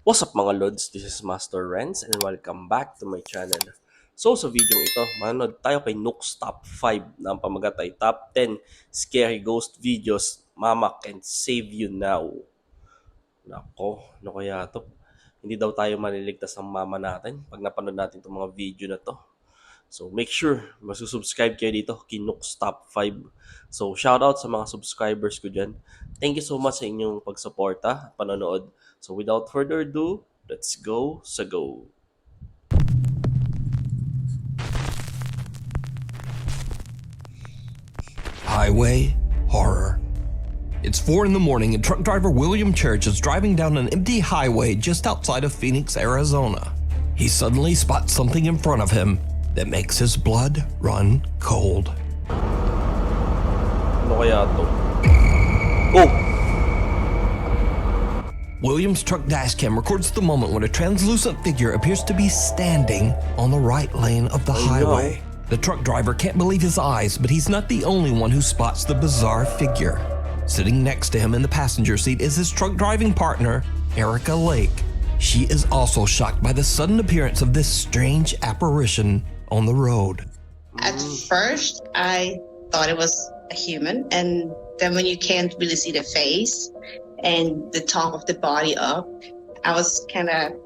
What's up mga Lods? This is Master Renz and welcome back to my channel. So sa video ito, manonood tayo kay Nook's Top 5 na ang pamagat ay Top 10 Scary Ghost Videos Mama Can Save You Now. Nako, ano kaya to? Hindi daw tayo maliligtas ng mama natin pag napanood natin itong mga video na to. So make sure masusubscribe kayo dito kay Nook's Top 5. So shoutout sa mga subscribers ko dyan. Thank you so much sa inyong pagsuporta at panonood. So without further ado, let's go sa go. Highway horror. It's 4 in the morning and truck driver William Church is driving down an empty highway just outside of Phoenix, Arizona. He suddenly spots something in front of him that makes his blood run cold. Ano kaya to? Oh! William's truck dashcam records the moment when a translucent figure appears to be standing on the right lane of the highway. The truck driver can't believe his eyes, but he's not the only one who spots the bizarre figure. Sitting next to him in the passenger seat is his truck driving partner, Erica Lake. She is also shocked by the sudden appearance of this strange apparition on the road. At first, I thought it was a human, and then when you can't really see the face and the top of the body up, I was I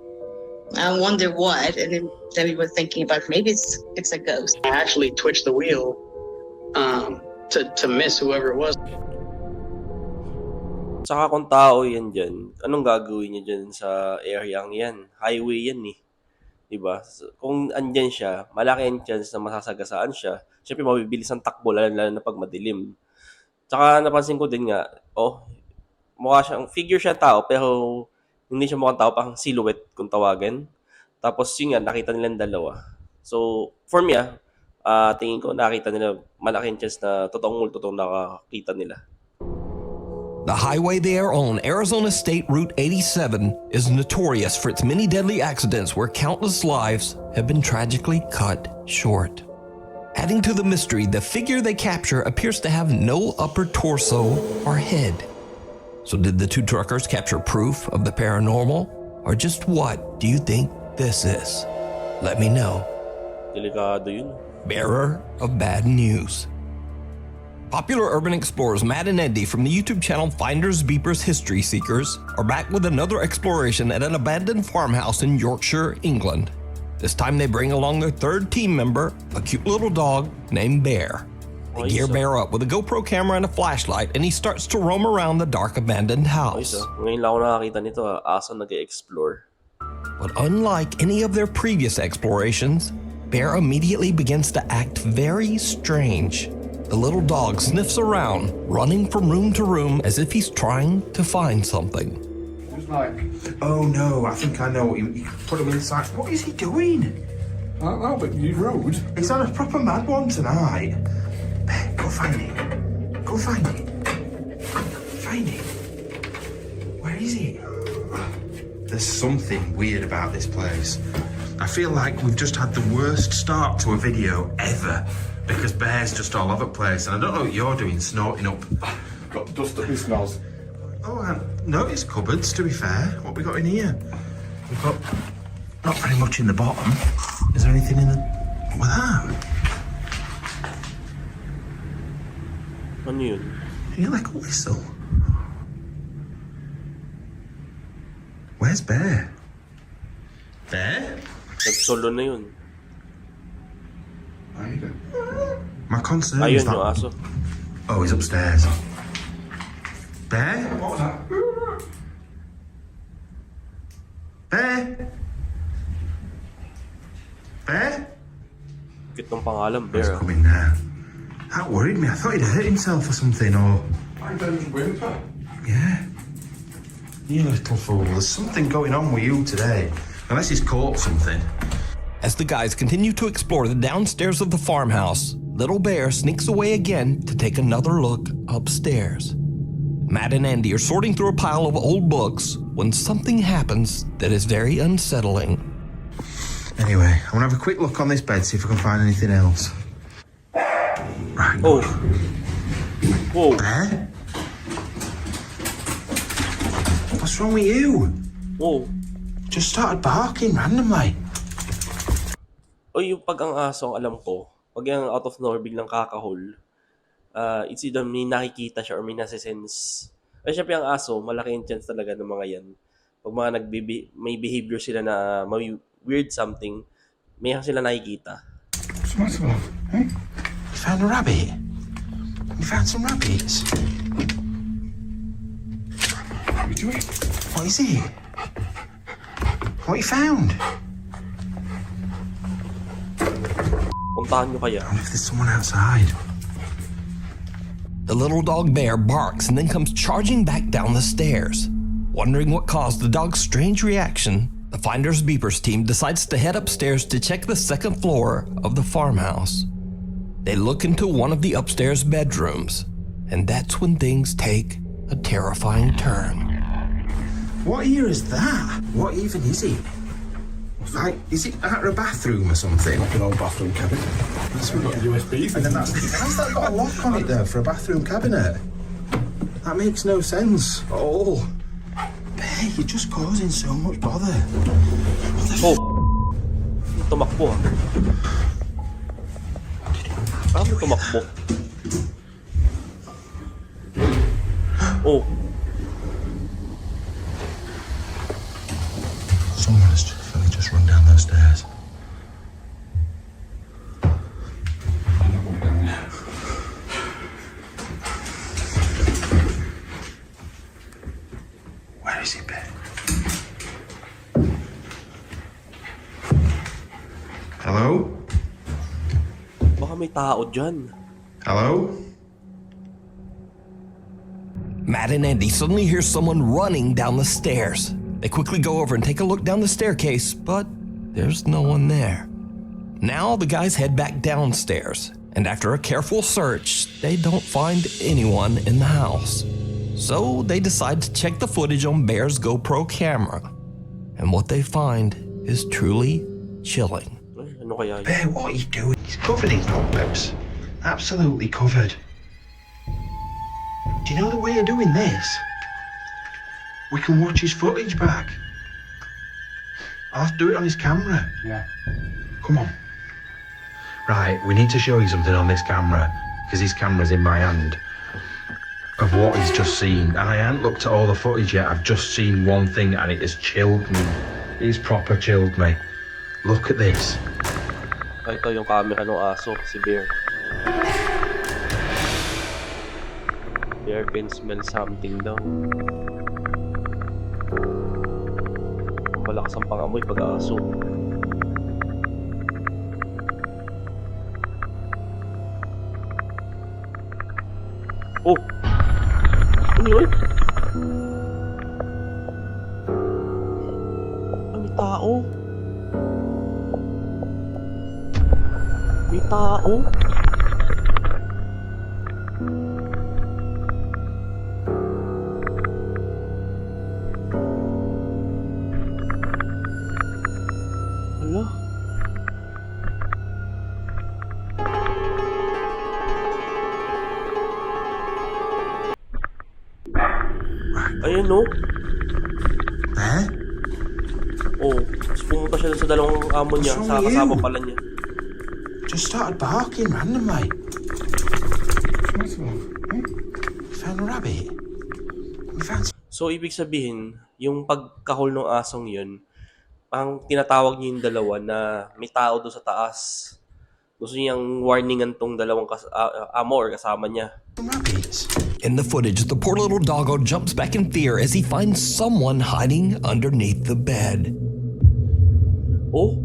wonder what, and then we were thinking about maybe it's a ghost. I actually twitched the wheel to miss whoever it was. Tsaka kung tao yan dyan, anong gagawin niya dyan sa area yan? Highway yan eh. Diba? So, kung andyan siya, malaki ang chance na masasagasaan siya. Siyempre, mabibilis ang takbo, lalo na pag madilim. Tsaka napansin ko din nga, mukha siyang, figure siya tao, pero hindi siya mukhang tao, parang silhouette kung tawagin. Tapos yun nga, nakita nilang dalawa. So, for me tingin ko nakita nila, malaki ang chance na totoong multo itong nakakita nila. The highway they are on, Arizona State Route 87, is notorious for its many deadly accidents where countless lives have been tragically cut short. Adding to the mystery, the figure they capture appears to have no upper torso or head. So did the two truckers capture proof of the paranormal? Or just what do you think this is? Let me know. Delikado yun. Bearer of bad news. Popular urban explorers Matt and Andy from the YouTube channel Finders Beepers History Seekers are back with another exploration at an abandoned farmhouse in Yorkshire, England. This time they bring along their third team member, a cute little dog named Bear. They gear Bear up with a GoPro camera and a flashlight, and he starts to roam around the dark abandoned house. Ngayon lang ako nakakita nito, asa nag-explore. But unlike any of their previous explorations, Bear immediately begins to act very strange. The little dog sniffs around, running from room to room as if he's trying to find something. It's like, oh no, I think I know what you put him inside. What is he doing? I don't know, but you rude. He's on a proper mad one tonight. Ben, go find it. Go find it. Find it. Where is he? There's something weird about this place. I feel like we've just had the worst start to a video ever. Because Bear's just all over the place, and I don't know what you're doing, snorting up. Got dust up his nose. Oh, I noticed cupboards, to be fair. What we got in here? We've got not very much in the bottom. Is there anything in the... What that? Ano yun? I hear like a whistle. Where's Bear? Bear? Nag-solo na yun. My concern is Ayun yung that... aso. Oh, he's upstairs. Bear? What was that? Bear? Bear? Cute ng pangalan, He's Bear. coming now. That worried me. I thought he'd hurt himself or something, or... I don't whimper. Yeah. You little fool. There's something going on with you today. Unless he's caught something. As the guys continue to explore the downstairs of the farmhouse, little Bear sneaks away again to take another look upstairs. Matt and Andy are sorting through a pile of old books when something happens that is very unsettling. Anyway, I want to have a quick look on this bed, see if I can find anything else. Right. Oh. Whoa. Bear? What's wrong with you? Whoa. just started barking randomly. O yung pag ang aso, ang alam ko, pag yung out of nowhere biglang kakahol, it's either may nakikita siya or may nasisense. Ay, syempre ang aso, malaki yung chance talaga ng mga yan. Pag mga may behavior sila na may weird something, may sila nakikita. What's the matter, love? Hey? You found a rabbit? You found some rabbits? What are you doing? What is it? What you found? Puntahan nyo kaya. I wonder if there's someone outside. The little dog bear barks and then comes charging back down the stairs. Wondering what caused the dog's strange reaction, the Finders Beepers team decides to head upstairs to check the second floor of the farmhouse. They look into one of the upstairs bedrooms, and that's when things take a terrifying turn. What ear is that? What even is it? Like, is it out of a bathroom or something? Like an old bathroom cabinet. That's got a USB thing. And then how's that got a lock on it there for a bathroom cabinet? That makes no sense at all. Bear, you're just causing so much bother. Oh! Tumakbo ha. Paano tumakbo? Oh! Someone has just run down those stairs. I'm not going down there. Where is it, Bear? Hello? Baka may tao dyan. Hello? Matt and Andy suddenly hear someone running down the stairs. They quickly go over and take a look down the staircase, but there's no one there. Now the guys head back downstairs, and after a careful search, they don't find anyone in the house. So they decide to check the footage on Bear's GoPro camera. And what they find is truly chilling. Ay, ano kaya yun? Bear, what are you doing? He's covered in cobwebs. Absolutely covered. Do you know the way of doing this? We can watch his footage back. I'll have to do it on his camera. Yeah. Come on. Right, we need to show you something on this camera, because his camera's in my hand, of what he's just seen. And I haven't looked at all the footage yet. I've just seen one thing and it has chilled me. It's proper chilled me. Look at this. Ay, ito yung camera ng aso, si Bear. Bear can smell something daw. Malakas ang pangamoy pag aso. Oh! Ano yun? Ah, may tao. May tao. Hala. Ayan no. Bear? Oh, tapos pumunta siya dun sa dalawang amo niya, What's sa wrong with kasama you? pala niya. Just started barking randomly. What's the matter, love? Hey? You found a rabbit? You found So, ibig sabihin, yung pagkahol ng asong yun, ang tinatawag niya yung dalawa na may tao doon sa taas. Gusto niyang warningan tong dalawang amo or kasama niya. some rabbits. In the footage, the poor little doggo jumps back in fear as he finds someone hiding underneath the bed. Oh,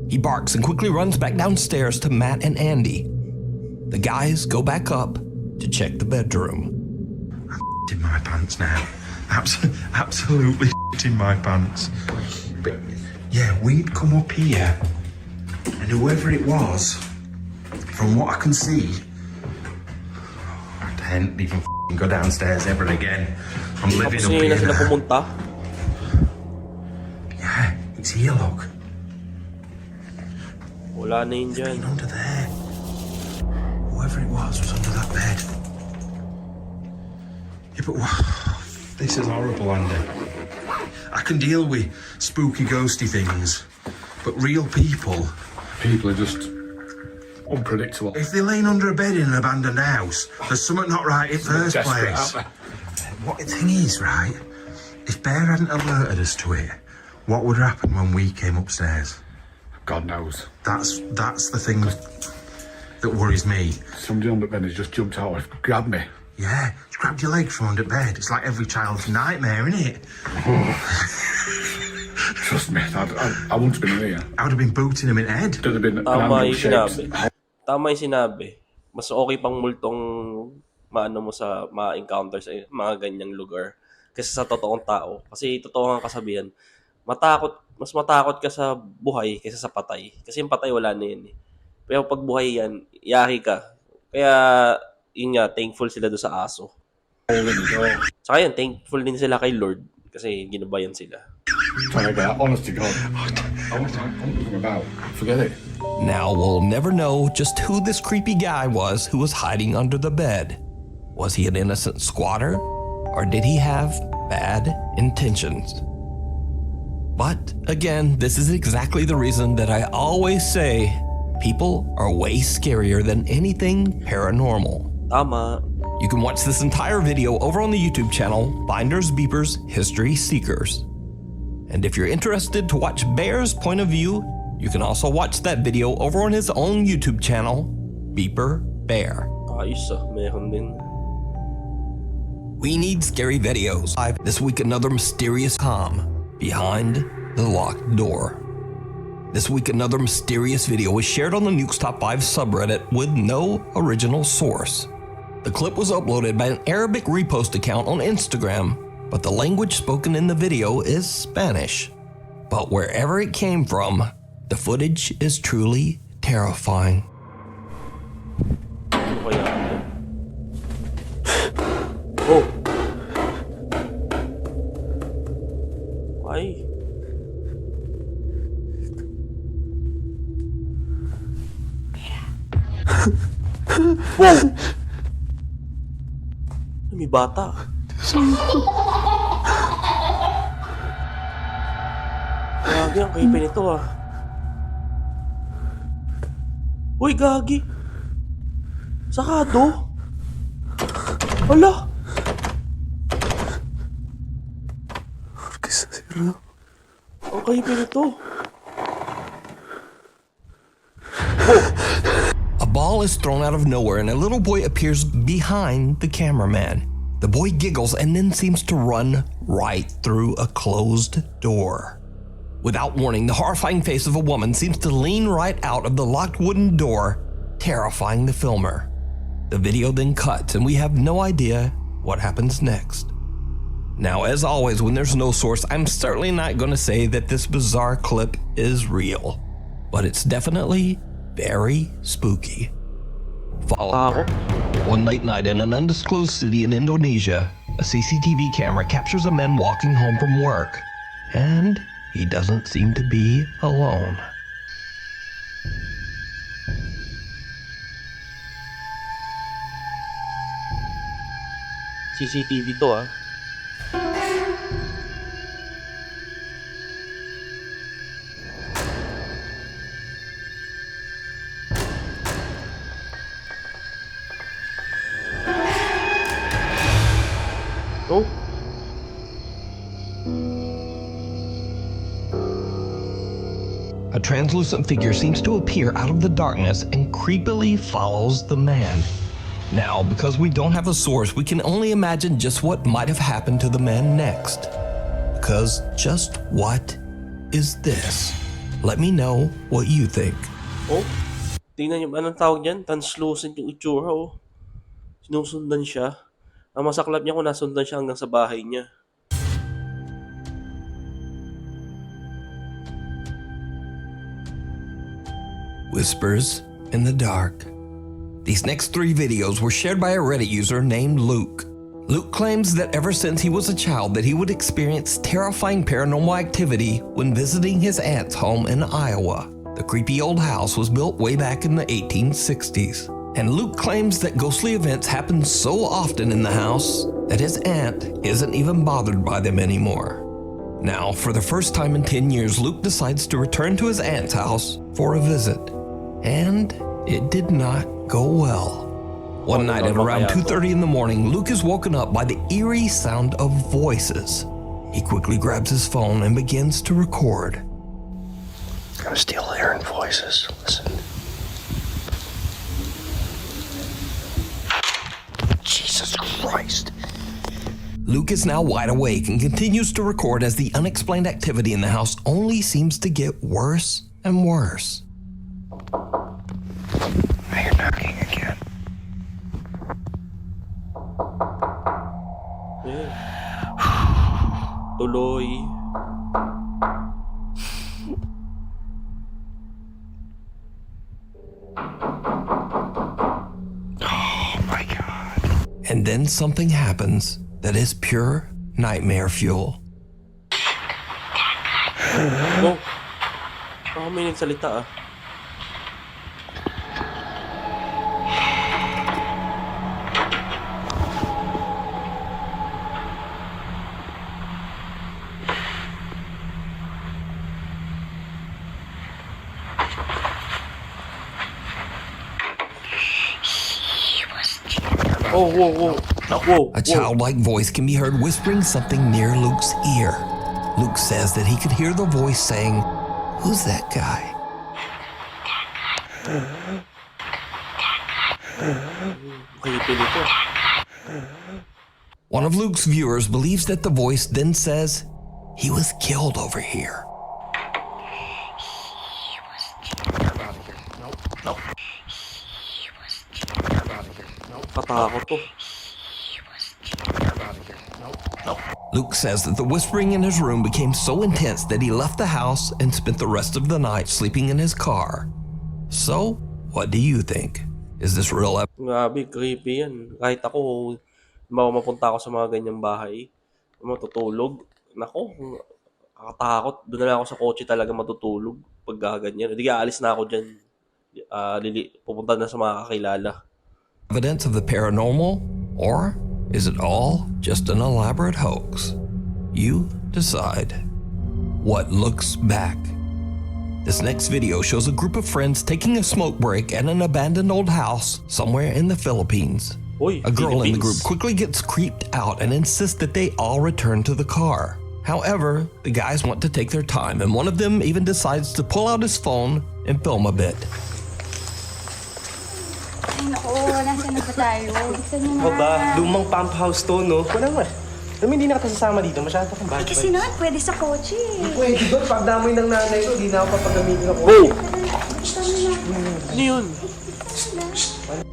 He barks and quickly runs back downstairs to Matt and Andy. The guys go back up to check the bedroom. In my pants now. Absolutely in my pants. But yeah, we'd come up here, and whoever it was, from what I can see, I can't even go downstairs ever again. I'm living tapos up yun na here sila now. pumunta. Yeah, it's here, look. Wala na yun dyan. Been under there. Whoever it was under that bed. Yeah, but This is horrible, Andy. I can deal with spooky, ghosty things, but real people, People are just unpredictable. if they're laying under a bed in an abandoned house, there's something not right in first Desperate, place. aren't What the thing is, right? If Bear hadn't alerted us to it, what would happen when we came upstairs? they? God knows. That's the thing that worries me. Somebody on the bed has just jumped out and grabbed me. Yeah, he's grabbed your leg from under bed. It's like every child's nightmare, isn't it? Trust me, I wouldn't have been here. I would have been booting him in the head. There'd have been an Tama animal yung shaped. sinabi. Tama yung sinabi. Mas okay pang multong maano mo sa ma-encounter sa mga ganyang lugar kaysa sa totoong tao. Kasi totoo ang kasabihan, mas matakot ka sa buhay kaysa sa patay. Kasi yung patay wala na yun eh. Pero pag buhay yan, yahi ka. Kaya, yun nga, thankful sila doon sa aso. Saka yun, thankful din sila kay Lord kasi ginabayan sila. Trying to get honest to God. I want to come about. Forget it. Now we'll never know just who this creepy guy was who was hiding under the bed. Was he an innocent squatter? Or did he have bad intentions? But again, this is exactly the reason that I always say people are way scarier than anything paranormal. Tama. You can watch this entire video over on the YouTube channel, Finders Beepers History Seekers. And if you're interested to watch Bear's point of view, you can also watch that video over on his own YouTube channel, Beeper Bear. Ayos meron din. We need scary videos. This week, another mysterious calm behind the locked door. This week, another mysterious video was shared on the Nukes Top 5 subreddit with no original source. The clip was uploaded by an Arabic repost account on Instagram, but the language spoken in the video is Spanish. But wherever it came from, the footage is truly terrifying. Ano kaya? Oh! Ay! Wow! May bata. Gagi, ang creepy nito ah. Uy, gagi. Sakado. Wala. Ang creepy nito. A ball is thrown out of nowhere and a little boy appears behind the cameraman. The boy giggles and then seems to run right through a closed door. Without warning, the horrifying face of a woman seems to lean right out of the locked wooden door, terrifying the filmer. The video then cuts and we have no idea what happens next. Now, as always, when there's no source, I'm certainly not going to say that this bizarre clip is real, but it's definitely very spooky. Follow. One late night in an undisclosed city in Indonesia, a CCTV camera captures a man walking home from work, and he doesn't seem to be alone. CCTV to ah. Oh? A translucent figure seems to appear out of the darkness and creepily follows the man. Now, because we don't have a source, we can only imagine just what might have happened to the man next. Because just what is this? Let me know what you think. Oh? Tingnan niyo, anong tawag dyan? Translucent yung itsura oh. Sinusundan siya. Ang masaklap niya kung nasundan siya hanggang sa bahay niya. Whispers in the dark. These next 3 videos were shared by a Reddit user named Luke. Luke claims that ever since he was a child that he would experience terrifying paranormal activity when visiting his aunt's home in Iowa. The creepy old house was built way back in the 1860s. And Luke claims that ghostly events happen so often in the house that his aunt isn't even bothered by them anymore. Now, for the first time in 10 years, Luke decides to return to his aunt's house for a visit. And it did not go well. One night at around 2:30 in the morning, Luke is woken up by the eerie sound of voices. He quickly grabs his phone and begins to record. I'm still hearing voices. Listen. Jesus Christ. Luke is now wide awake and continues to record as the unexplained activity in the house only seems to get worse and worse. I hear knocking again. Tuloy. Oh my God. And then something happens that is pure nightmare fuel. Oh. Oh, may nagsalita ah. Oh, whoa, whoa. Whoa, A childlike voice can be heard whispering something near Luke's ear. Luke says that he could hear the voice saying, "Who's that guy?" One of Luke's viewers believes that the voice then says, "He was killed over here." Katakot to. Luke says that the whispering in his room became so intense that he left the house and spent the rest of the night sleeping in his car. So, what do you think? Is this real? Grabe, creepy yan. Kahit ako, mapunta ako sa mga ganyang bahay, matutulog. Nako, kakatakot. Doon na lang ako sa kotse talaga matutulog pag ganyan. Hindi aalis na ako dyan. Pupunta na sa mga kakilala. Evidence of the paranormal? Or is it all just an elaborate hoax? You decide. What looks back? This next video shows a group of friends taking a smoke break at an abandoned old house somewhere in the Philippines. Uy, A girl in the group Philippines. quickly gets creeped out and insists that they all return to the car. However, the guys want to take their time, and one of them even decides to pull out his phone and film a bit. Ay, naku, nasaan na ba tayo? Gusto niyo na. O ba, lumang pump house to, no? Wala nga. Alam mo, hindi na kita sasama dito. Masyado kang bad Kasi naman, pwede sa kotse. Pwede doon, pag damoy ng nanay ko, di na ako papagamitin ako. Oh! Ano yun?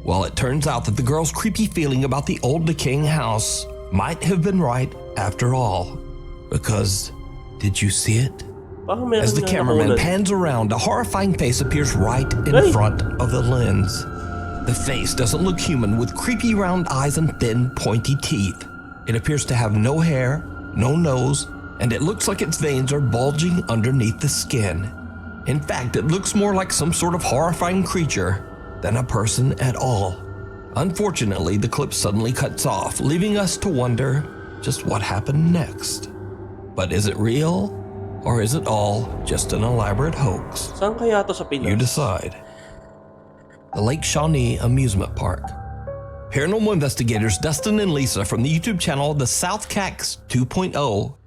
Well, it turns out that the girl's creepy feeling about the old decaying house might have been right after all. Because, did you see it? Parang meron As the nga cameraman nakunan. pans around, a horrifying face appears right in Hey! front of the lens. The face doesn't look human, with creepy round eyes and thin, pointy teeth. It appears to have no hair, no nose, and it looks like its veins are bulging underneath the skin. In fact, it looks more like some sort of horrifying creature than a person at all. Unfortunately, the clip suddenly cuts off, leaving us to wonder just what happened next. But is it real, or is it all just an elaborate hoax? Saan kaya to sa Pinas? You decide. The Lake Shawnee Amusement Park. Paranormal investigators Dustin and Lisa from the YouTube channel The South Cax 2.0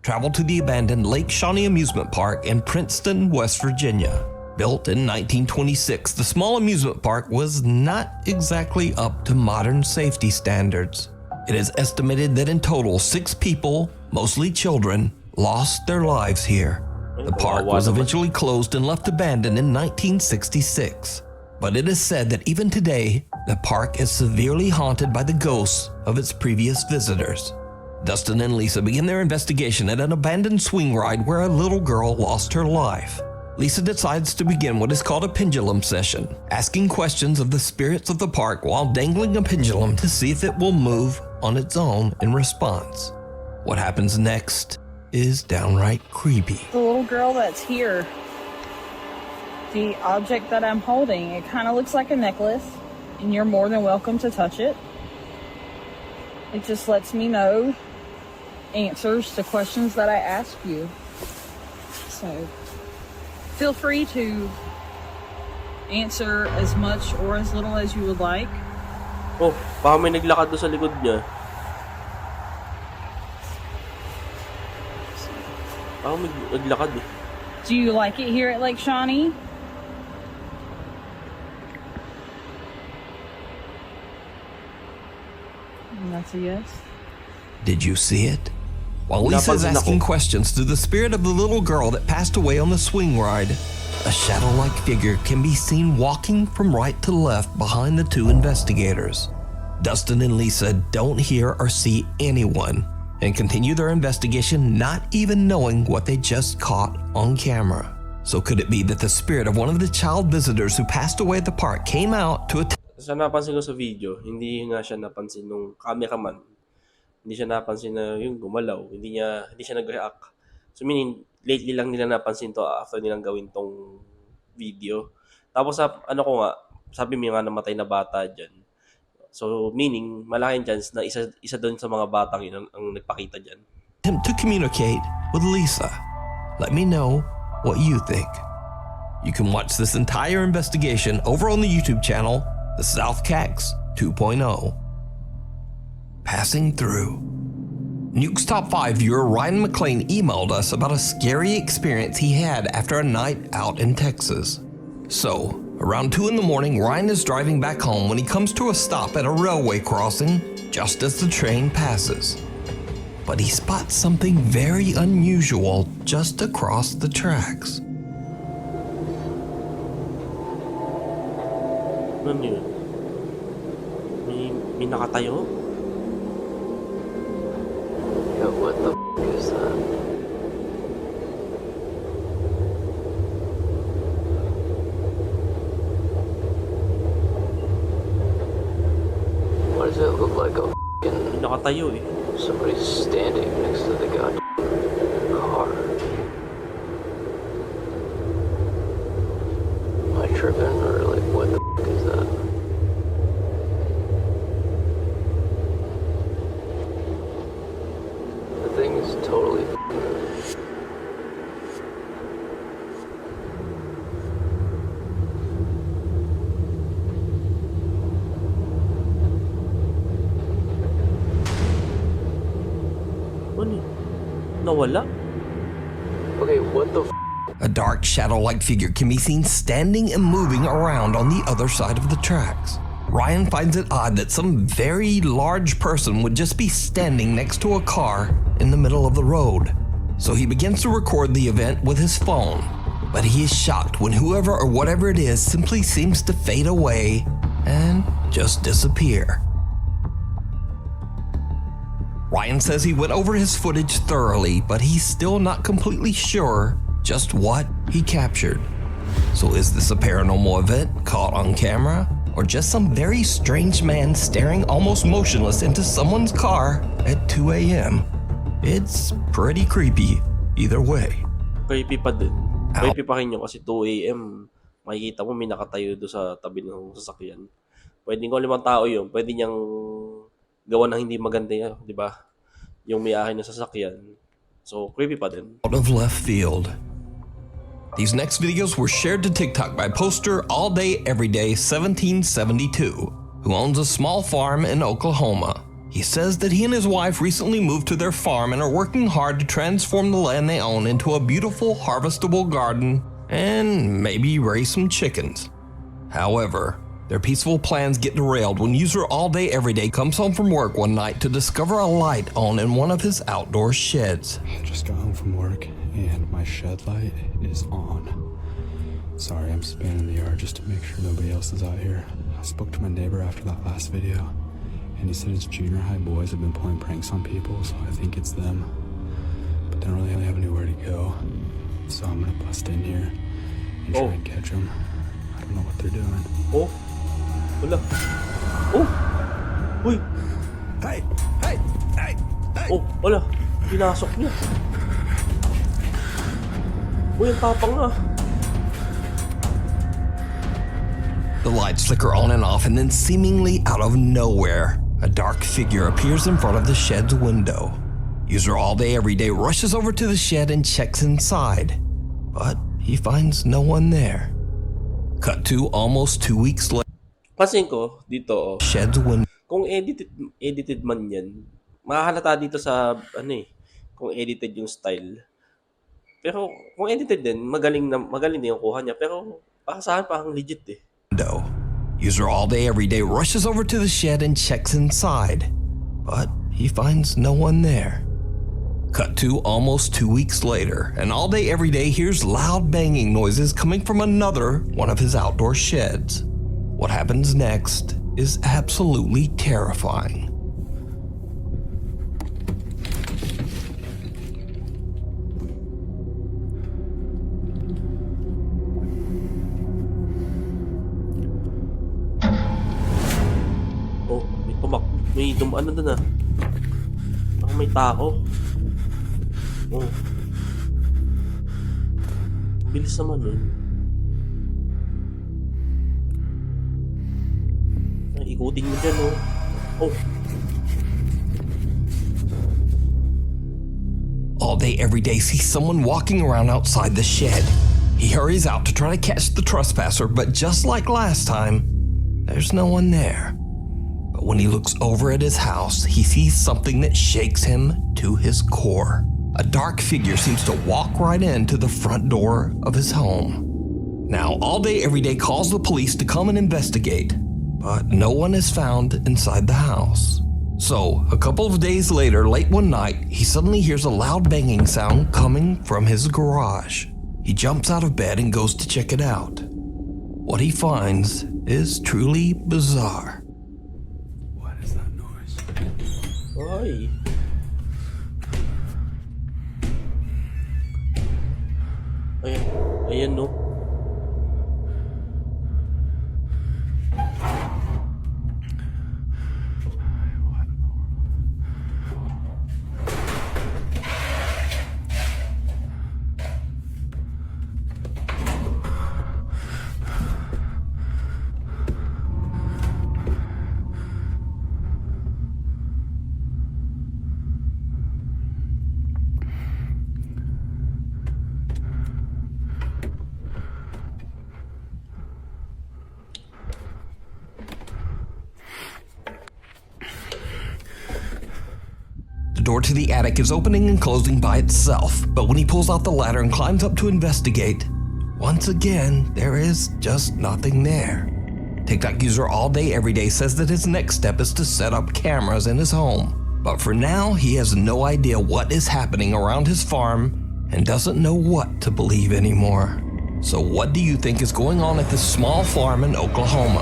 traveled to the abandoned Lake Shawnee Amusement Park in Princeton, West Virginia. Built in 1926, the small amusement park was not exactly up to modern safety standards. It is estimated that in total 6 people, mostly children, lost their lives here. The park was eventually closed and left abandoned in 1966. But it is said that even today, the park is severely haunted by the ghosts of its previous visitors. Dustin and Lisa begin their investigation at an abandoned swing ride where a little girl lost her life. Lisa decides to begin what is called a pendulum session, asking questions of the spirits of the park while dangling a pendulum to see if it will move on its own in response. What happens next is downright creepy. The little girl that's here, the object that I'm holding, it kind of looks like a necklace, and you're more than welcome to touch it. It just lets me know answers to questions that I ask you. So feel free to answer as much or as little as you would like. Oh, baka may naglakad doon sa likod niya. Baka may naglakad eh. Do you like it here at Lake Shawnee? And that's a yes. Did you see it? While Lisa's asking questions to the spirit of the little girl that passed away on the swing ride, a shadow-like figure can be seen walking from right to left behind the two investigators. Dustin and Lisa don't hear or see anyone and continue their investigation not even knowing what they just caught on camera. So could it be that the spirit of one of the child visitors who passed away at the park came out to Sa napansin ko sa video, hindi nga siya napansin nung cameraman. Hindi siya napansin na yung gumalaw. Hindi siya nag-react. So meaning, lately lang nila napansin to after nilang gawin tong video. Tapos ano ko nga, sabi mo nga namatay na bata dyan. So meaning, malaking chance na isa doon sa mga batang yun ang nagpakita dyan. attempt to communicate with Lisa? Let me know what you think. You can watch this entire investigation over on the YouTube channel, The South Cax 2.0. Passing through. Nuke's Top 5 viewer Ryan McLean emailed us about a scary experience he had after a night out in Texas. So, around 2 in the morning, Ryan is driving back home when he comes to a stop at a railway crossing just as the train passes. But he spots something very unusual just across the tracks. Ano yun? May nakatayo? Yo, what the is that? Why does it look like a May nakatayo eh. somebody's standing next to the goddamn car? Am I tripping or like what the is that? The thing is totally Ano yun? Nawala? okay, what the A dark shadow-like figure can be seen standing and moving around on the other side of the tracks. Ryan finds it odd that some very large person would just be standing next to a car in the middle of the road. So he begins to record the event with his phone. But he is shocked when whoever or whatever it is simply seems to fade away and just disappear. Ryan says he went over his footage thoroughly, but he's still not completely sure just what he captured. So is this a paranormal event caught on camera? Or just some very strange man staring almost motionless into someone's car at 2 a.m.? It's pretty creepy either way. Creepy pa din. Creepy pa rin yun kasi 2 a.m. Makikita mo may nakatayo doon sa tabi ng sasakyan. Pwede kung limang tao yun, pwede niyang gawa ng hindi maganda yan, di ba? Yung may-ari ng sasakyan. So, creepy pa din. Out of left field. These next videos were shared to TikTok by poster All Day Everyday 1772, who owns a small farm in Oklahoma. He says that he and his wife recently moved to their farm and are working hard to transform the land they own into a beautiful harvestable garden and maybe raise some chickens. However, their peaceful plans get derailed when user All Day Everyday comes home from work one night to discover a light on in one of his outdoor sheds. I just got home from work and my shed light is on. Sorry, I'm spanning the yard just to make sure nobody else is out here. I spoke to my neighbor after that last video and he said his junior high boys have been pulling pranks on people, so I think it's them. But they don't really have anywhere to go. So I'm gonna bust in here and try and catch them. I don't know what they're doing. Oh! Wala. Oh! Uy! Hey! Hey! Hey! Hey! Oh! Wala! Pinasok niya. Uy, ang tapang na. The lights flicker on and off, and then seemingly out of nowhere, a dark figure appears in front of the shed's window. User All Day Everyday rushes over to the shed and checks inside, but he finds no one there. Cut to almost 2 weeks later. Pansin ko dito, Shed's window. kung edited man yan, mahahalata dito sa, kung edited yung style. Pero kung edited din, magaling din yung kuha niya. Pero para sa akin, parang legit eh. User All Day Everyday rushes over to the shed and checks inside, but he finds no one there. Cut to almost 2 weeks later, and All Day Everyday hears loud banging noises coming from another one of his outdoor sheds. What happens next is absolutely terrifying. Oh, may dumaan na dun ah. Parang may tao. Oh. Bilis naman eh. Ikutin mo dyan oh. Oh. All Day Everyday sees someone walking around outside the shed. He hurries out to try to catch the trespasser, but just like last time, there's no one there. But when he looks over at his house, he sees something that shakes him to his core. A dark figure seems to walk right into the front door of his home. Now, All Day Everyday calls the police to come and investigate, but no one is found inside the house. So, a couple of days later, late one night, he suddenly hears a loud banging sound coming from his garage. He jumps out of bed and goes to check it out. What he finds is truly bizarre. What is that noise? Ay. Ayan no. The door to the attic is opening and closing by itself, but when he pulls out the ladder and climbs up to investigate, once again, there is just nothing there. TikTok user All Day Everyday says that his next step is to set up cameras in his home. But for now, he has no idea what is happening around his farm and doesn't know what to believe anymore. So what do you think is going on at this small farm in Oklahoma?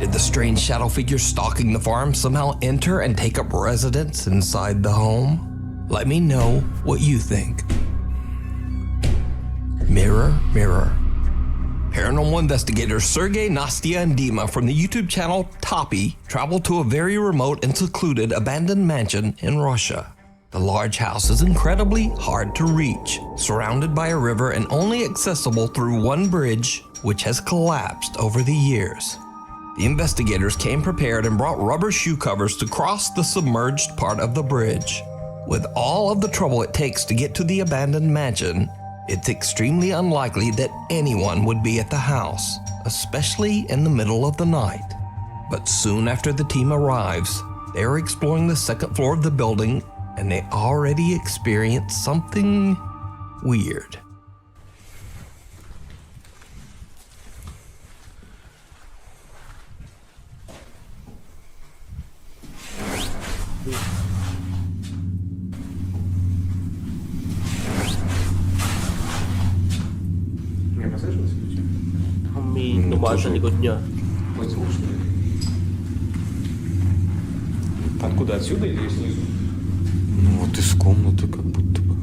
Did the strange shadow figure stalking the farm somehow enter and take up residence inside the home? Let me know what you think. Mirror, mirror. Paranormal investigators Sergey, Nastya, and Dima from the YouTube channel Toppy traveled to a very remote and secluded abandoned mansion in Russia. The large house is incredibly hard to reach, surrounded by a river and only accessible through one bridge, which has collapsed over the years. The investigators came prepared and brought rubber shoe covers to cross the submerged part of the bridge. With all of the trouble it takes to get to the abandoned mansion, it's extremely unlikely that anyone would be at the house, especially in the middle of the night. But soon after the team arrives, they are exploring the second floor of the building and they already experience something weird. Не послышалось? May tumaan sa likod niya. Откуда? Отсюда или снизу? Ну вот из комнаты как будто бы.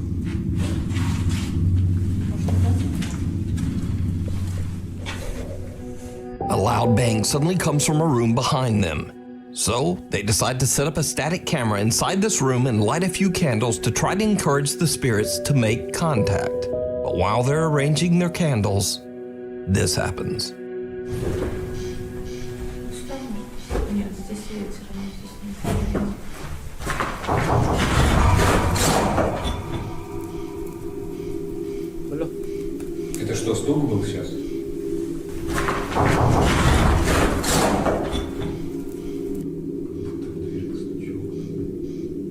A loud bang suddenly comes from a room behind them. So they decide to set up a static camera inside this room and light a few candles to try to encourage the spirits to make contact. But while they're arranging their candles, this happens. Нет, здесь Wala. Это что, стук был сейчас?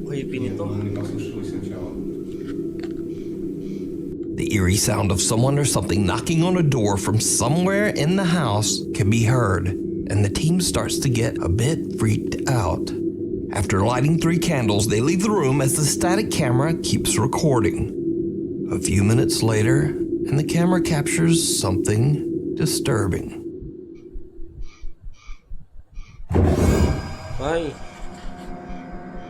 Creepy nito. Не послушалось сначала. The eerie sound of someone or something knocking on a door from somewhere in the house can be heard, and the team starts to get a bit freaked out. After lighting 3 candles, they leave the room as the static camera keeps recording. A few minutes later, and the camera captures something disturbing. Ay.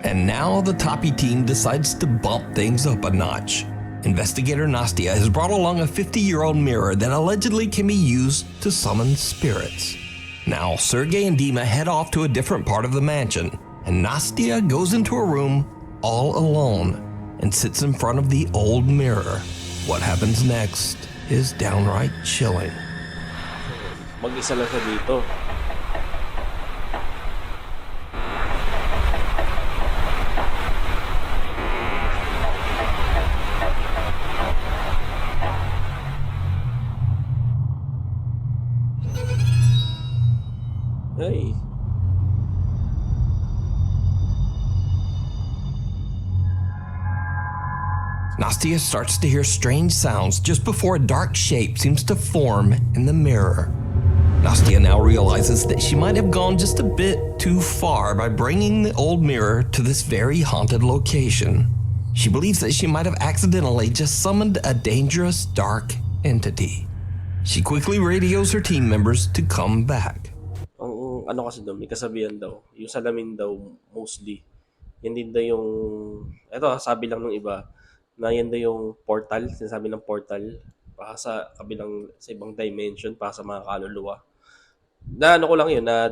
And now the Toppy team decides to bump things up a notch. Investigator Nastia has brought along a 50-year-old mirror that allegedly can be used to summon spirits. Now, Sergey and Dima head off to a different part of the mansion, and Nastia goes into a room all alone and sits in front of the old mirror. What happens next is downright chilling. Mag-isa lang siya dito. Hey. Nastia starts to hear strange sounds just before a dark shape seems to form in the mirror. Nastia now realizes that she might have gone just a bit too far by bringing the old mirror to this very haunted location. She believes that she might have accidentally just summoned a dangerous dark entity. She quickly radios her team members to come back. Ang ano kasi doon, may kasabihan daw, yung salamin daw mostly, yan din daw yung, eto sabi lang ng iba, na yan daw yung portal, sinasabi ng portal, para sa kabilang, sa ibang dimension, para sa mga kaluluwa. Na ano ko lang yun, na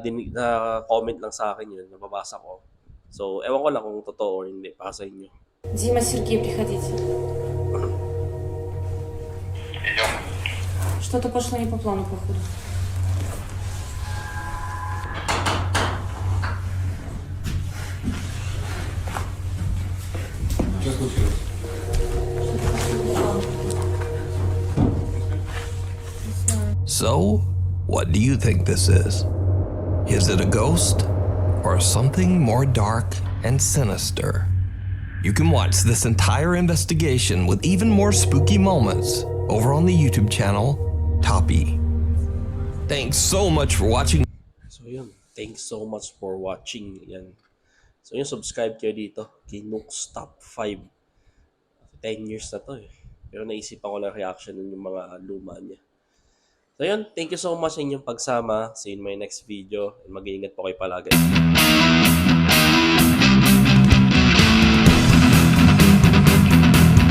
comment lang sa akin yun, nababasa ko. So, ewan ko lang kung totoo or hindi, para sa inyo. Дима, Сергей, приходите. Что-то пошло не по плану, походу. Что случилось? So, what do you think this is? Is it a ghost or something more dark and sinister? You can watch this entire investigation with even more spooky moments over on the YouTube channel, Toppy. Thanks so much for watching. So yun, thanks so much for watching. Yan. So yun, subscribe kayo dito kay Nook's Top 5. 10 years na to eh. Pero naisipan ko lang reaction nun yung mga luma niya. So yun, thank you so much sa inyong pagsama. See you in my next video. And mag-iingat po kayo palagi.